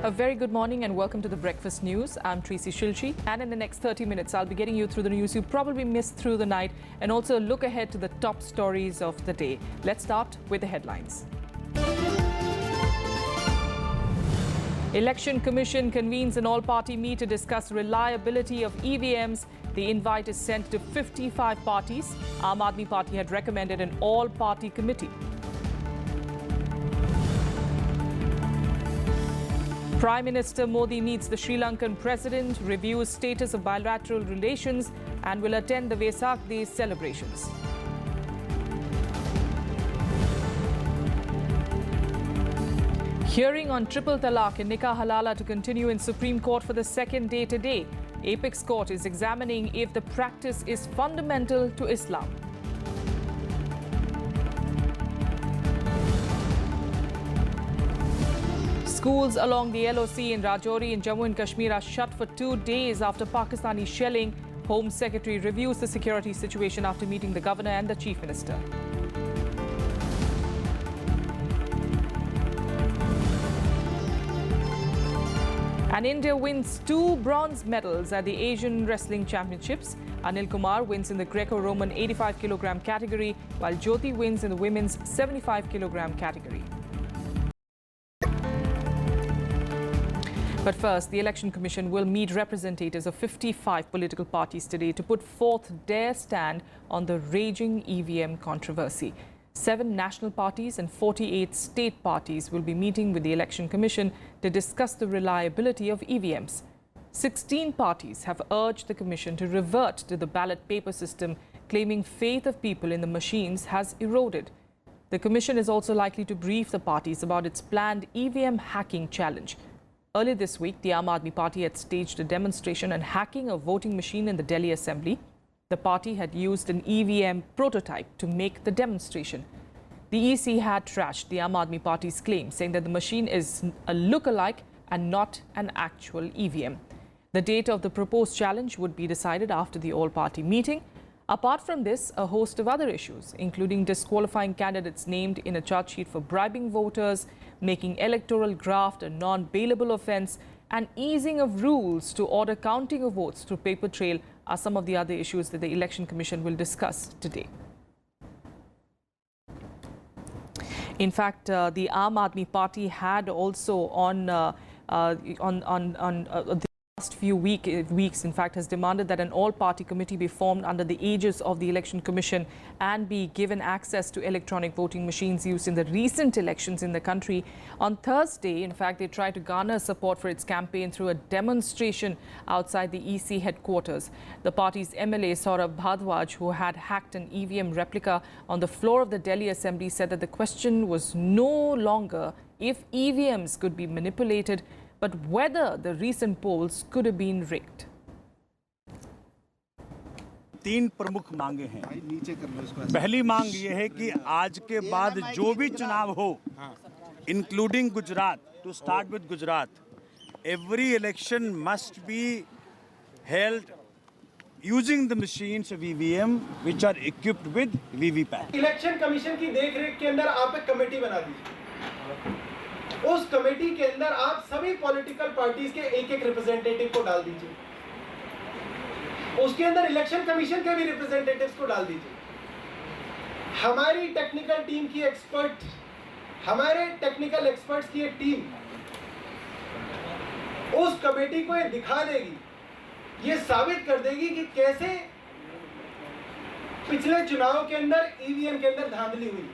A very good morning and welcome to the Breakfast News. I'm Tracy Shilchi, and in the next 30 minutes I'll be getting you through the news you probably missed through the night and also look ahead to the top stories of the day. Let's start with the headlines. Election Commission convenes an all-party meet to discuss reliability of EVMs. The invite is sent to 55 parties. Aam Aadmi Party had recommended an all-party committee. Prime Minister Modi meets the Sri Lankan President, reviews status of bilateral relations and will attend the Vesak Day celebrations. Hearing on triple talaq and nikah halala to continue in Supreme Court for the second day today. Apex Court is examining if the practice is fundamental to Islam. Schools along the LOC in Rajouri and Jammu and Kashmir are shut for 2 days after Pakistani shelling. Home Secretary reviews the security situation after meeting the Governor and the Chief Minister. And India wins 2 bronze medals at the Asian Wrestling Championships. Anil Kumar wins in the Greco-Roman 85 kg category, while Jyoti wins in the women's 75 kg category. But first, the Election Commission will meet representatives of 55 political parties today to put forth their stand on the raging EVM controversy. 7 national parties and 48 state parties will be meeting with the Election Commission to discuss the reliability of EVMs. 16 parties have urged the Commission to revert to the ballot paper system, claiming faith of people in the machines has eroded. The Commission is also likely to brief the parties about its planned EVM hacking challenge. Earlier this week, the Aam Aadmi Party had staged a demonstration on hacking a voting machine in the Delhi Assembly. The party had used an EVM prototype to make the demonstration. The EC had trashed the Aam Aadmi Party's claim, saying that the machine is a look-alike and not an actual EVM. The date of the proposed challenge would be decided after the all-party meeting. Apart from this, a host of other issues, including disqualifying candidates named in a charge sheet for bribing voters, making electoral graft a non-bailable offence, and easing of rules to order counting of votes through paper trail are some of the other issues that the Election Commission will discuss today. In fact, the Aam Aadmi Party had also on the last few weeks, in fact, has demanded that an all-party committee be formed under the aegis of the Election Commission and be given access to electronic voting machines used in the recent elections in the country. On Thursday, in fact, they tried to garner support for its campaign through a demonstration outside the EC headquarters. The party's MLA, Saurabh Bhardwaj, who had hacked an EVM replica on the floor of the Delhi Assembly, said that the question was no longer if EVMs could be manipulated, but whether the recent polls could have been rigged. 3 प्रमुख मांगे हैं। पहली मांग ये है कि आज के बाद जो भी चुनाव हो, including Gujarat, to start with Gujarat, every election must be held using the machines of EVM which are equipped with VVPAT. Election commission की देखरेख के अंदर आप एक कमेटी बना दीजिए। उस कमेटी के अंदर आप सभी पॉलिटिकल पार्टीज के एक-एक रिप्रेजेंटेटिव को डाल दीजिए। उसके अंदर इलेक्शन कमीशन के भी रिप्रेजेंटेटिव्स को डाल दीजिए। हमारी टेक्निकल टीम की हमारे टेक्निकल एक्सपर्ट्स की एक टीम उस कमेटी को ये दिखा देगी, ये साबित कर देगी कि कैसे पिछले चुनाव के अंदर ईवीएम के अंदर धांधली हुई।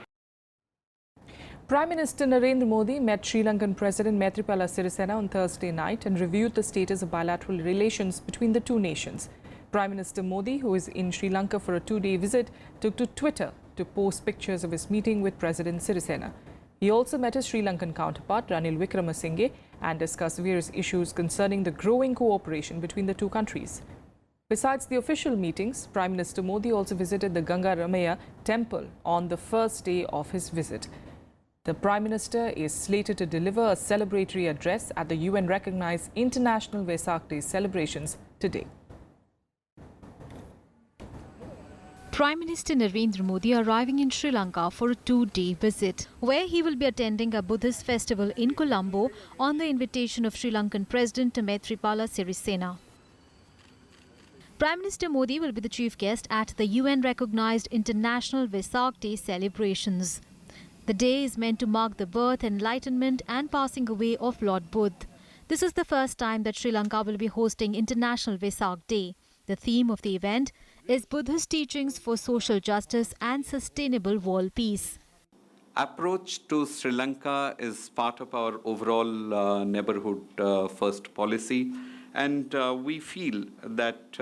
Prime Minister Narendra Modi met Sri Lankan President Maithripala Sirisena on Thursday night and reviewed the status of bilateral relations between the two nations. Prime Minister Modi, who is in Sri Lanka for a 2-day visit, took to Twitter to post pictures of his meeting with President Sirisena. He also met his Sri Lankan counterpart Ranil Wickremesinghe and discussed various issues concerning the growing cooperation between the two countries. Besides the official meetings, Prime Minister Modi also visited the Ganga Ramaya temple on the first day of his visit. The Prime Minister is slated to deliver a celebratory address at the UN-recognized International Vesak Day celebrations today. Prime Minister Narendra Modi arriving in Sri Lanka for a 2-day visit, where he will be attending a Buddhist festival in Colombo on the invitation of Sri Lankan President Maithripala Sirisena. Prime Minister Modi will be the chief guest at the UN-recognized International Vesak Day celebrations. The day is meant to mark the birth, enlightenment and passing away of Lord Buddha. This is the first time that Sri Lanka will be hosting International Vesak Day. The theme of the event is Buddhist teachings for social justice and sustainable world peace. Approach to Sri Lanka is part of our overall neighborhood first policy, and we feel that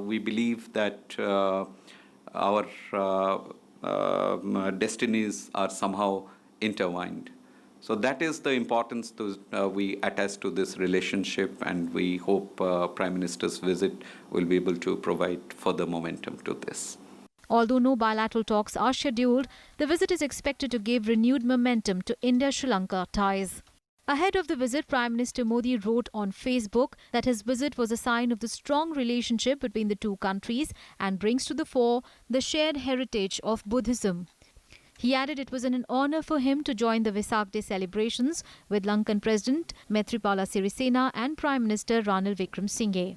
we believe that our destinies are somehow intertwined. So that is the importance we attach to this relationship, and we hope Prime Minister's visit will be able to provide further momentum to this. Although no bilateral talks are scheduled, the visit is expected to give renewed momentum to India-Sri Lanka ties. Ahead of the visit, Prime Minister Modi wrote on Facebook that his visit was a sign of the strong relationship between the two countries and brings to the fore the shared heritage of Buddhism. He added it was an honor for him to join the Vesak Day celebrations with Lankan President Maithripala Sirisena and Prime Minister Ranil Wickremesinghe.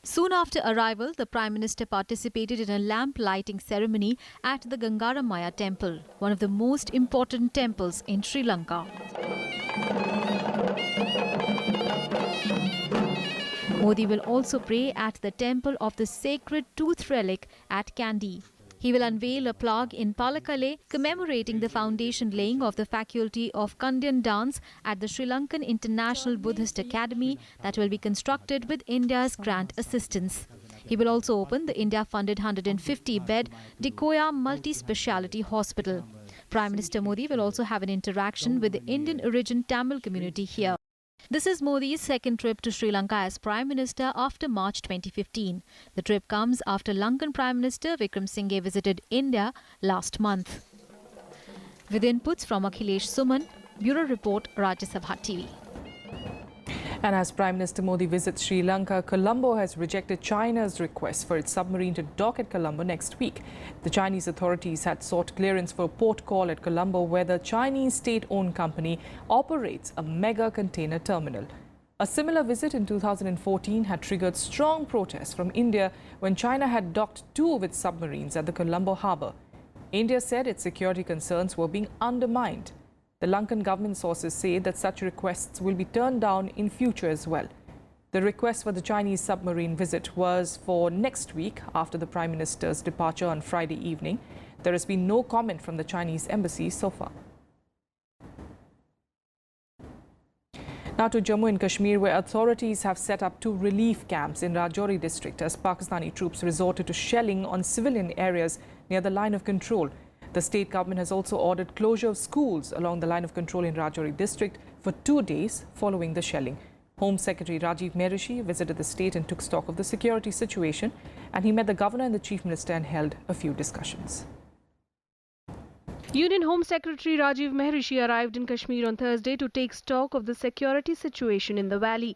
Soon after arrival, the Prime Minister participated in a lamp lighting ceremony at the Gangaramaya Temple, one of the most important temples in Sri Lanka. Modi will also pray at the temple of the sacred tooth relic at Kandy. He will unveil a plaque in Palakkale commemorating the foundation laying of the faculty of Kandyan dance at the Sri Lankan International Buddhist Academy that will be constructed with India's grant assistance. He will also open the India-funded 150-bed Dikoya multi-speciality hospital. Prime Minister Modi will also have an interaction with the Indian origin Tamil community here. This is Modi's second trip to Sri Lanka as Prime Minister after March 2015. The trip comes after Lankan Prime Minister Wickremesinghe visited India last month. With inputs from Akhilesh Suman, Bureau Report, Rajya Sabha TV. And as Prime Minister Modi visits Sri Lanka, Colombo has rejected China's request for its submarine to dock at Colombo next week. The Chinese authorities had sought clearance for a port call at Colombo, where the Chinese state-owned company operates a mega container terminal. A similar visit in 2014 had triggered strong protests from India when China had docked 2 of its submarines at the Colombo harbour. India said its security concerns were being undermined. The Lankan government sources say that such requests will be turned down in future as well. The request for the Chinese submarine visit was for next week after the Prime Minister's departure on Friday evening. There has been no comment from the Chinese embassy so far. Now to Jammu and Kashmir, where authorities have set up 2 relief camps in Rajouri district as Pakistani troops resorted to shelling on civilian areas near the line of control. The state government has also ordered closure of schools along the line of control in Rajouri district for 2 days following the shelling. Home Secretary Rajiv Mehrishi visited the state and took stock of the security situation, and he met the governor and the chief minister and held a few discussions. Union Home Secretary Rajiv Mehrishi arrived in Kashmir on Thursday to take stock of the security situation in the valley.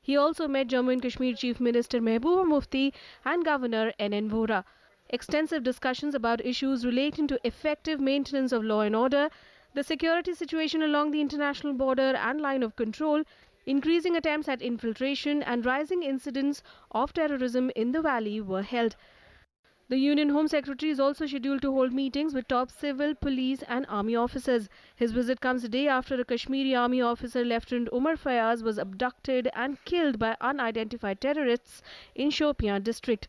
He also met Jammu and Kashmir Chief Minister Mehbooba Mufti and Governor N.N. Vohra. Extensive discussions about issues relating to effective maintenance of law and order, the security situation along the international border and line of control, increasing attempts at infiltration and rising incidents of terrorism in the valley were held. The Union Home Secretary is also scheduled to hold meetings with top civil, police and army officers. His visit comes a day after a Kashmiri army officer, Lieutenant Umar Fayaz, was abducted and killed by unidentified terrorists in Shopian district.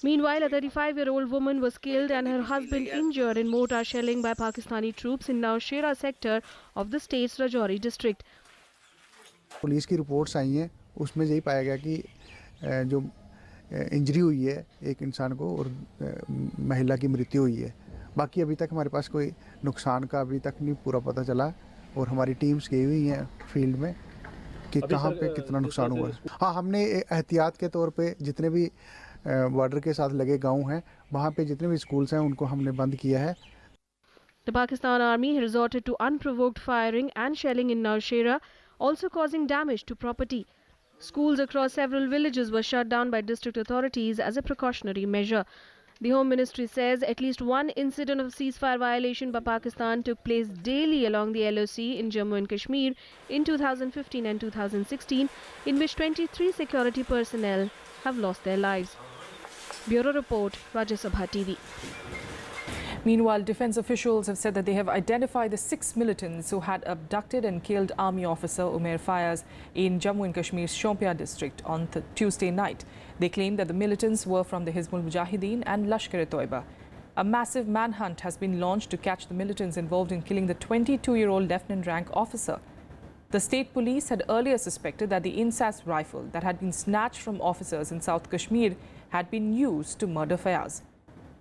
Meanwhile, a 35-year-old woman was killed and her husband injured in mortar shelling by Pakistani troops in Naushera sector of the state's Rajouri district. Police की reports आई हैं, उसमें यही पाया गया कि जो injury हुई है एक इंसान को और महिला की मृत्यु हुई है. बाकी अभी तक हमारे पास कोई नुकसान का अभी तक नहीं पूरा पता चला और हमारी टीम्स गई हुई हैं फील्ड में कि कहां पे कितना नुकसान हुआ है. हाँ, हमने एहतियात के तौर पे जितने भी बॉर्डर के साथ लगे गांव हैं वहां पे जितने भी स्कूल्स हैं उनको हमने बंद किया है. The Pakistan Army resorted to unprovoked firing and shelling in Naushera, also causing damage to property. Schools across several villages were shut down by district authorities as a precautionary measure. The Home Ministry says at least one incident of ceasefire violation by Pakistan took place daily along the LOC in Jammu and Kashmir in 2015 and 2016, in which 23 security personnel have lost their lives. Bureau Report, Rajya Sabha TV. Meanwhile, defense officials have said that they have identified the 6 militants who had abducted and killed Army officer Umair Fayaz in Jammu and Kashmir's Shopian district on Tuesday night. They claim that the militants were from the Hizbul Mujahideen and Lashkar-e-Toiba. A massive manhunt has been launched to catch the militants involved in killing the 22-year-old lieutenant rank officer. The state police had earlier suspected that the INSAS rifle that had been snatched from officers in South Kashmir had been used to murder Fayaz.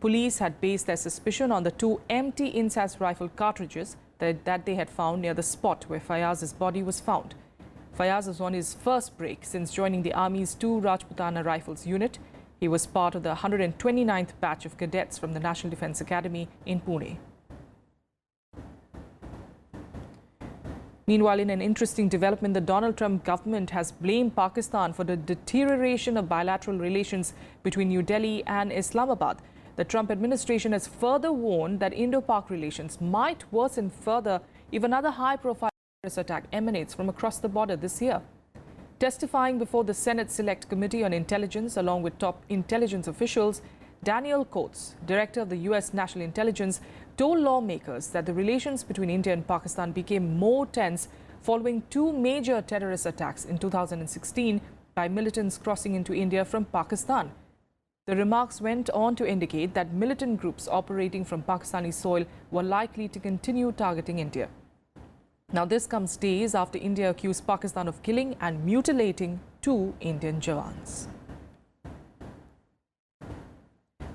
Police had based their suspicion on the 2 empty INSAS rifle cartridges that they had found near the spot where Fayaz's body was found. Fayaz was on his first break since joining the Army's 2 Rajputana Rifles unit. He was part of the 129th batch of cadets from the National Defence Academy in Pune. Meanwhile, in an interesting development, the Donald Trump government has blamed Pakistan for the deterioration of bilateral relations between New Delhi and Islamabad. The Trump administration has further warned that Indo-Pak relations might worsen further if another high-profile terrorist attack emanates from across the border this year. Testifying before the Senate Select Committee on Intelligence along with top intelligence officials, Daniel Coates, director of the U.S. National Intelligence, told lawmakers that the relations between India and Pakistan became more tense following 2 major terrorist attacks in 2016 by militants crossing into India from Pakistan. The remarks went on to indicate that militant groups operating from Pakistani soil were likely to continue targeting India. Now, this comes days after India accused Pakistan of killing and mutilating 2 Indian jawans.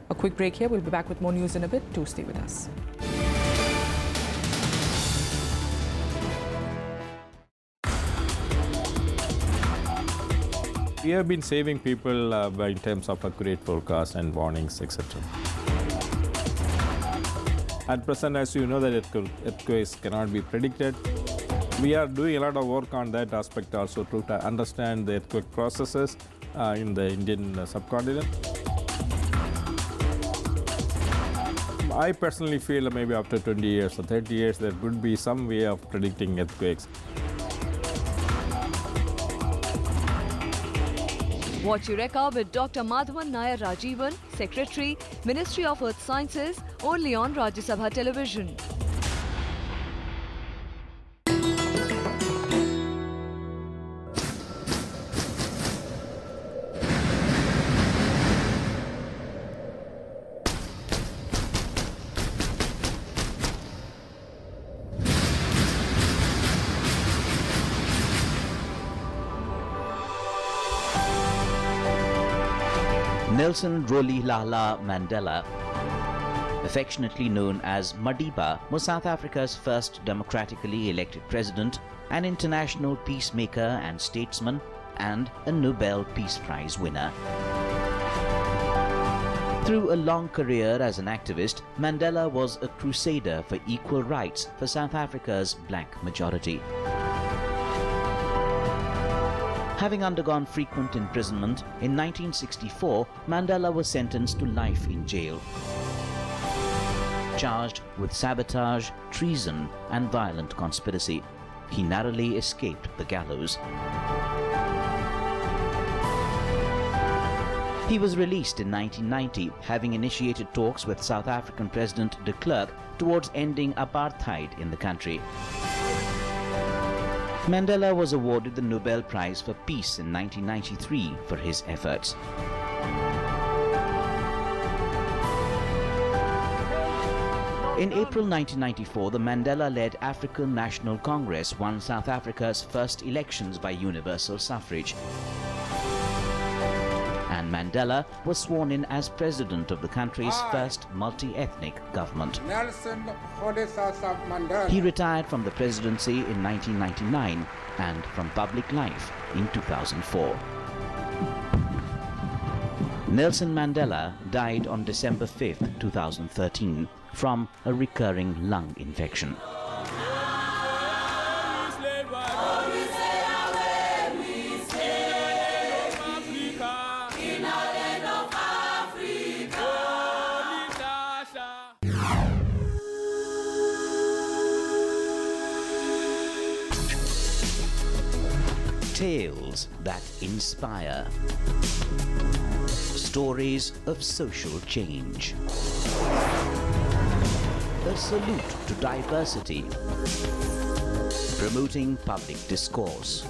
A quick break here. We'll be back with more news in a bit. Do stay with us. We have been saving people in terms of accurate forecasts and warnings, etc. At present, as you know, that earthquakes cannot be predicted. We are doing a lot of work on that aspect also to understand the earthquake processes in the Indian subcontinent. I personally feel maybe after 20 years or 30 years, there could be some way of predicting earthquakes. Watch Eureka with Dr. Madhavan Nair Rajivan, Secretary, Ministry of Earth Sciences, only on Rajya Sabha Television. Nelson Rolihlahla Mandela, affectionately known as Madiba, was South Africa's first democratically elected president, an international peacemaker and statesman, and a Nobel Peace Prize winner. Through a long career as an activist, Mandela was a crusader for equal rights for South Africa's black majority. Having undergone frequent imprisonment, in 1964, Mandela was sentenced to life in jail. Charged with sabotage, treason, and violent conspiracy, he narrowly escaped the gallows. He was released in 1990, having initiated talks with South African President de Klerk towards ending apartheid in the country. Mandela was awarded the Nobel Prize for Peace in 1993 for his efforts. In April 1994, the Mandela-led African National Congress won South Africa's first elections by universal suffrage. And Mandela was sworn in as president of the country's first multi-ethnic government. He retired from the presidency in 1999 and from public life in 2004. Nelson Mandela died on December 5, 2013, from a recurring lung infection. Tales that inspire. Stories of social change. A salute to diversity. Promoting public discourse.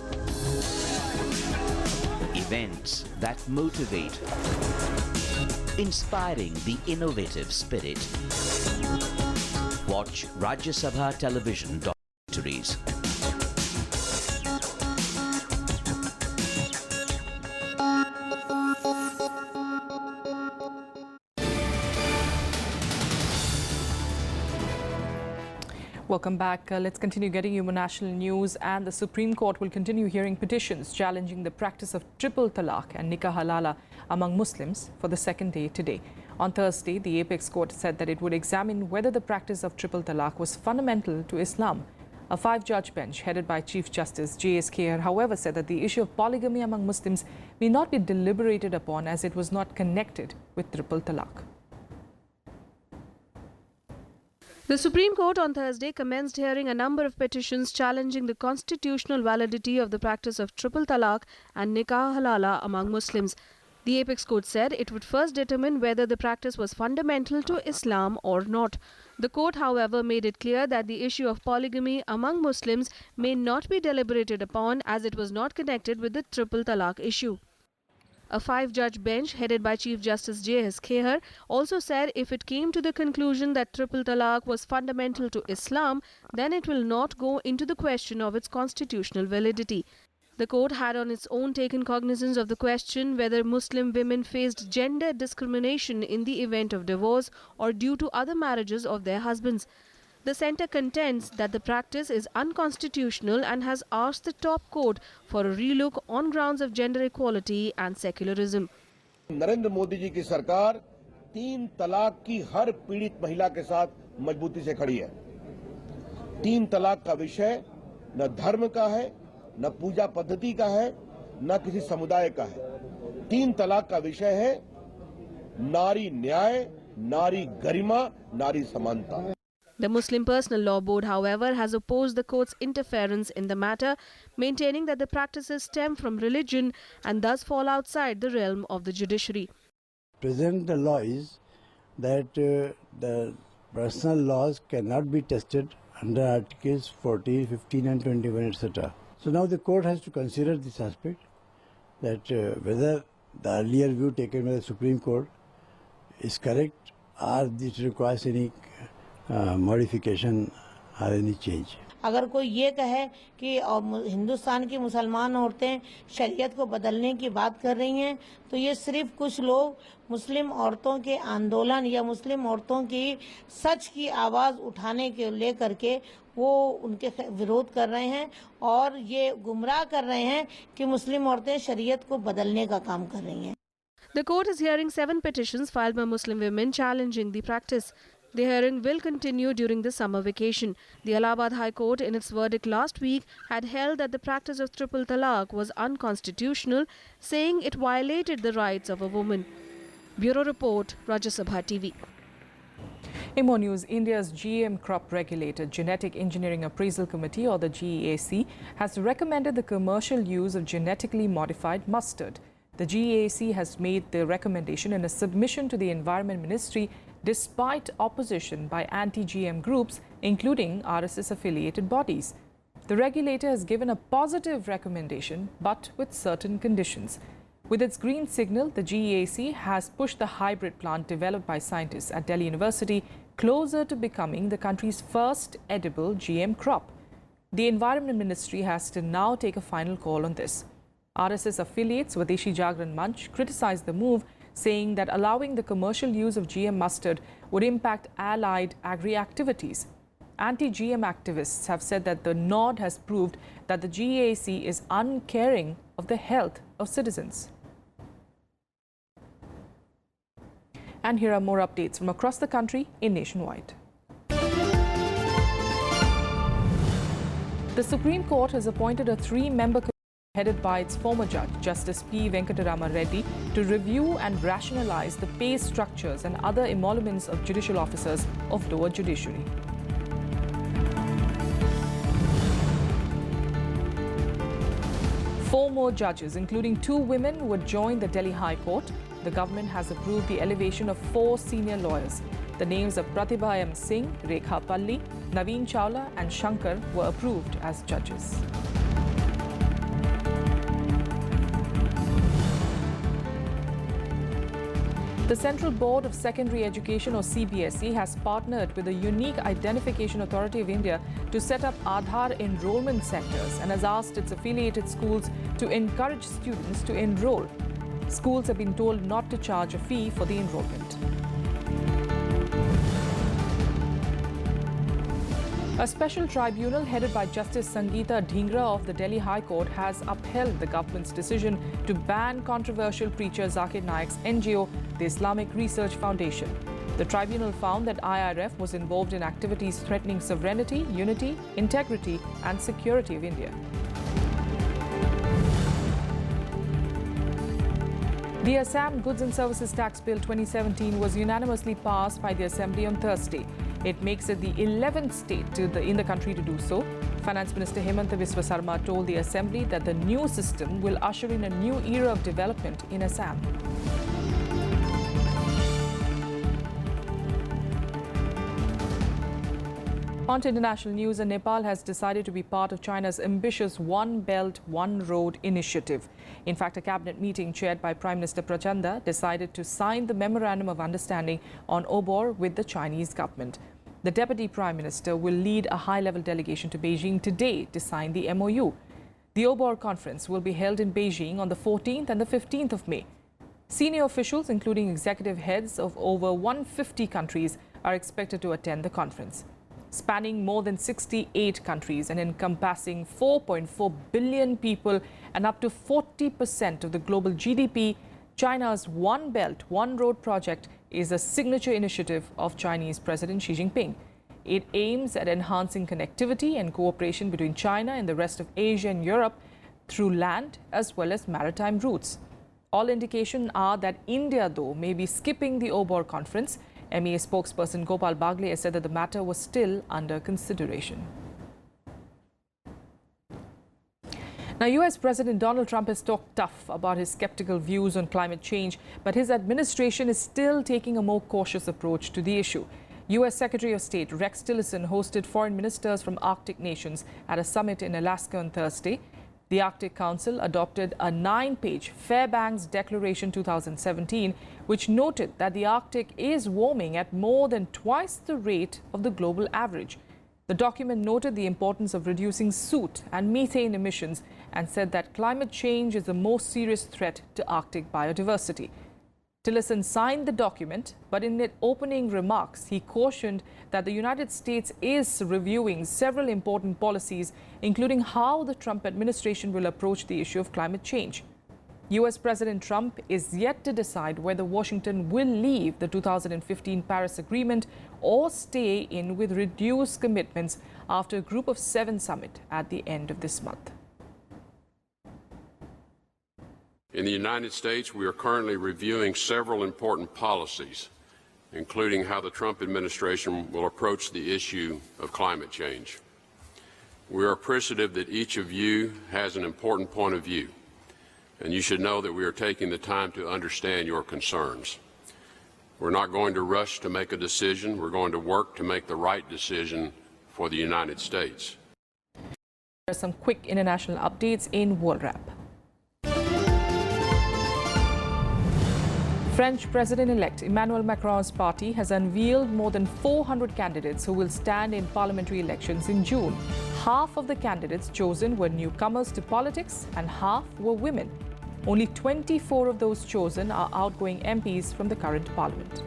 Events that motivate. Inspiring the innovative spirit. Watch Rajya Sabha television documentaries. Welcome back. Let's continue getting you more national news. And the Supreme Court will continue hearing petitions challenging the practice of triple talaq and nikah halala among Muslims for the second day today. On Thursday, the Apex Court said that it would examine whether the practice of triple talaq was fundamental to Islam. A 5-judge bench headed by Chief Justice J.S. Kher, however, said that the issue of polygamy among Muslims may not be deliberated upon as it was not connected with triple talaq. The Supreme Court on Thursday commenced hearing a number of petitions challenging the constitutional validity of the practice of triple talaq and nikah halala among Muslims. The Apex Court said it would first determine whether the practice was fundamental to Islam or not. The court, however, made it clear that the issue of polygamy among Muslims may not be deliberated upon as it was not connected with the triple talaq issue. A 5-judge bench headed by Chief Justice J.S. Kher also said if it came to the conclusion that triple talaq was fundamental to Islam, then it will not go into the question of its constitutional validity. The court had on its own taken cognizance of the question whether Muslim women faced gender discrimination in the event of divorce or due to other marriages of their husbands. The centre contends that the practice is unconstitutional and has asked the top court for a relook on grounds of gender equality and secularism. Narendra Modi ji की सरकार 3 तलाक की हर पीड़ित महिला के साथ मजबूती से खड़ी है। 3 तलाक का विषय न धर्म का है, न पूजा पद्धति का है, न किसी समुदाय का है। 3 तलाक का विषय है नारी न्याय, नारी गरिमा, नारी समानता। The Muslim Personal Law Board, however, has opposed the court's interference in the matter, maintaining that the practices stem from religion and thus fall outside the realm of the judiciary. Present the law is that the personal laws cannot be tested under Articles 40, 15 and 21, etc. So now the court has to consider this aspect, that whether the earlier view taken by the Supreme Court is correct or it requires any modification or any change. अगर कोई ये कहे कि हिंदुस्तान की मुसलमान औरतें शरीयत को बदलने की बात कर रही हैं, तो ये सिर्फ कुछ लोग मुस्लिम औरतों के आंदोलन या मुस्लिम औरतों की सच की आवाज़ उठाने के लेकर के वो उनके विरोध कर रहे हैं और ये गुमराह कर रहे हैं कि मुस्लिम औरतें शरीयत को बदलने का काम कर रही हैं. The court is hearing 7 petitions filed by Muslim women challenging the practice. The hearing will continue during the summer vacation. The Allahabad High Court, in its verdict last week, had held that the practice of triple talaq was unconstitutional, saying it violated the rights of a woman. Bureau Report, Rajya Sabha TV. In more news, India's GM crop regulator, Genetic Engineering Appraisal Committee, or the GEAC, has recommended the commercial use of genetically modified mustard. The GEAC has made the recommendation in a submission to the Environment Ministry despite opposition by anti-GM groups, including RSS-affiliated bodies. The regulator has given a positive recommendation, but with certain conditions. With its green signal, the GEAC has pushed the hybrid plant developed by scientists at Delhi University closer to becoming the country's first edible GM crop. The Environment Ministry has to now take a final call on this. RSS affiliate Swadeshi Jagran Manch criticized the move, saying that allowing the commercial use of GM mustard would impact allied agri-activities. Anti-GM activists have said that the nod has proved that the GEAC is uncaring of the health of citizens. And here are more updates from across the country in Nationwide. The Supreme Court has appointed a 3-member committee headed by its former judge, Justice P. Venkatarama Reddy, to review and rationalize the pay structures and other emoluments of judicial officers of lower judiciary. 4 more judges, including 2 women, would join the Delhi High Court. The government has approved the elevation of 4 senior lawyers. The names of Pratibha M. Singh, Rekha Palli, Naveen Chawla and Shankar were approved as judges. The Central Board of Secondary Education, or CBSE, has partnered with the Unique Identification Authority of India to set up Aadhaar enrollment centres and has asked its affiliated schools to encourage students to enrol. Schools have been told not to charge a fee for the enrolment. A special tribunal headed by Justice Sangeeta Dhingra of the Delhi High Court has upheld the government's decision to ban controversial preacher Zakir Naik's NGO, the Islamic Research Foundation. The tribunal found that IRF was involved in activities threatening sovereignty, unity, integrity and security of India. The Assam Goods and Services Tax Bill 2017 was unanimously passed by the Assembly on Thursday. It makes it the 11th state in the country to do so. Finance Minister Hemanta Biswa Sarma told the Assembly that the new system will usher in a new era of development in Assam. On to international news, Nepal has decided to be part of China's ambitious One Belt, One Road initiative. In fact, a cabinet meeting chaired by Prime Minister Prachanda decided to sign the Memorandum of Understanding on OBOR with the Chinese government. The Deputy Prime Minister will lead a high-level delegation to Beijing today to sign the MOU. The OBOR conference will be held in Beijing on the 14th and the 15th of May. Senior officials, including executive heads of over 150 countries, are expected to attend the conference. Spanning more than 68 countries and encompassing 4.4 billion people and up to 40% of the global GDP, China's One Belt, One Road project is a signature initiative of Chinese President Xi Jinping. It aims at enhancing connectivity and cooperation between China and the rest of Asia and Europe through land as well as maritime routes. All indications are that India, though, may be skipping the OBOR conference. MEA spokesperson Gopal Bagle has said that the matter was still under consideration. Now, US President Donald Trump has talked tough about his skeptical views on climate change, but his administration is still taking a more cautious approach to the issue. US Secretary of State Rex Tillerson hosted foreign ministers from Arctic nations at a summit in Alaska on Thursday. The Arctic Council adopted a 9-page Fairbanks Declaration 2017, which noted that the Arctic is warming at more than twice the rate of the global average. The document noted the importance of reducing soot and methane emissions and said that climate change is the most serious threat to Arctic biodiversity. Tillerson signed the document, but in his opening remarks, he cautioned that the United States is reviewing several important policies, including how the Trump administration will approach the issue of climate change. US President Trump is yet to decide whether Washington will leave the 2015 Paris Agreement or stay in with reduced commitments after a Group of 7 summit at the end of this month. In the United States, we are currently reviewing several important policies, including how the Trump administration will approach the issue of climate change. We are appreciative that each of you has an important point of view, and you should know that we are taking the time to understand your concerns. We're not going to rush to make a decision. We're going to work to make the right decision for the United States. There are some quick international updates in World Wrap. French President-elect Emmanuel Macron's party has unveiled more than 400 candidates who will stand in parliamentary elections in June. Half of the candidates chosen were newcomers to politics and half were women. Only 24 of those chosen are outgoing MPs from the current parliament.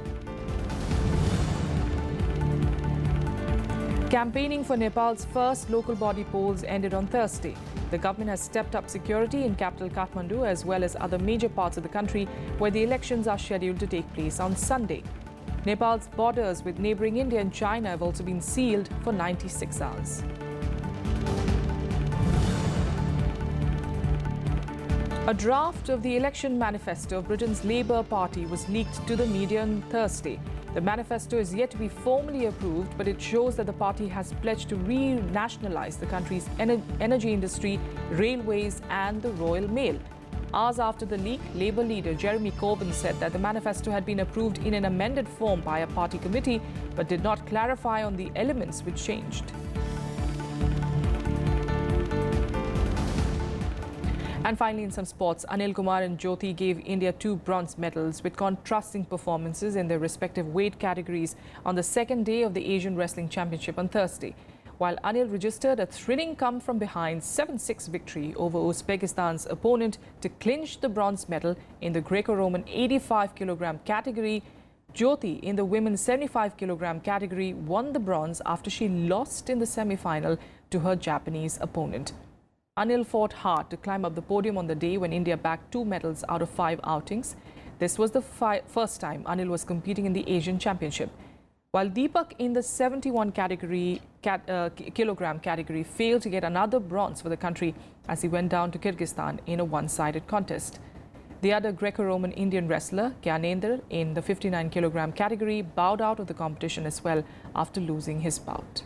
Campaigning for Nepal's first local body polls ended on Thursday. The government has stepped up security in capital Kathmandu as well as other major parts of the country where the elections are scheduled to take place on Sunday. Nepal's borders with neighboring India and China have also been sealed for 96 hours. A draft of the election manifesto of Britain's Labour Party was leaked to the media on Thursday. The manifesto is yet to be formally approved, but it shows that the party has pledged to re-nationalise the country's energy industry, railways and the Royal Mail. Hours after the leak, Labour leader Jeremy Corbyn said that the manifesto had been approved in an amended form by a party committee, but did not clarify on the elements which changed. And finally, in some sports, Anil Kumar and Jyoti gave India 2 bronze medals with contrasting performances in their respective weight categories on the second day of the Asian Wrestling Championship on Thursday. While Anil registered a thrilling come-from-behind 7-6 victory over Uzbekistan's opponent to clinch the bronze medal in the Greco-Roman 85-kilogram category, Jyoti in the women's 75-kilogram category won the bronze after she lost in the semi-final to her Japanese opponent. Anil fought hard to climb up the podium on the day when India bagged 2 medals out of 5 outings. This was the first time Anil was competing in the Asian Championship. While Deepak in the 71 kilogram category failed to get another bronze for the country as he went down to Kyrgyzstan in a one-sided contest. The other Greco-Roman Indian wrestler, Gyanendra, in the 59 kilogram category bowed out of the competition as well after losing his bout.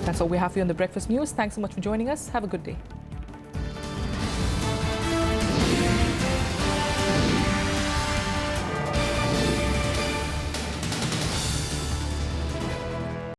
That's all we have for you on the Breakfast News. Thanks so much for joining us. Have a good day.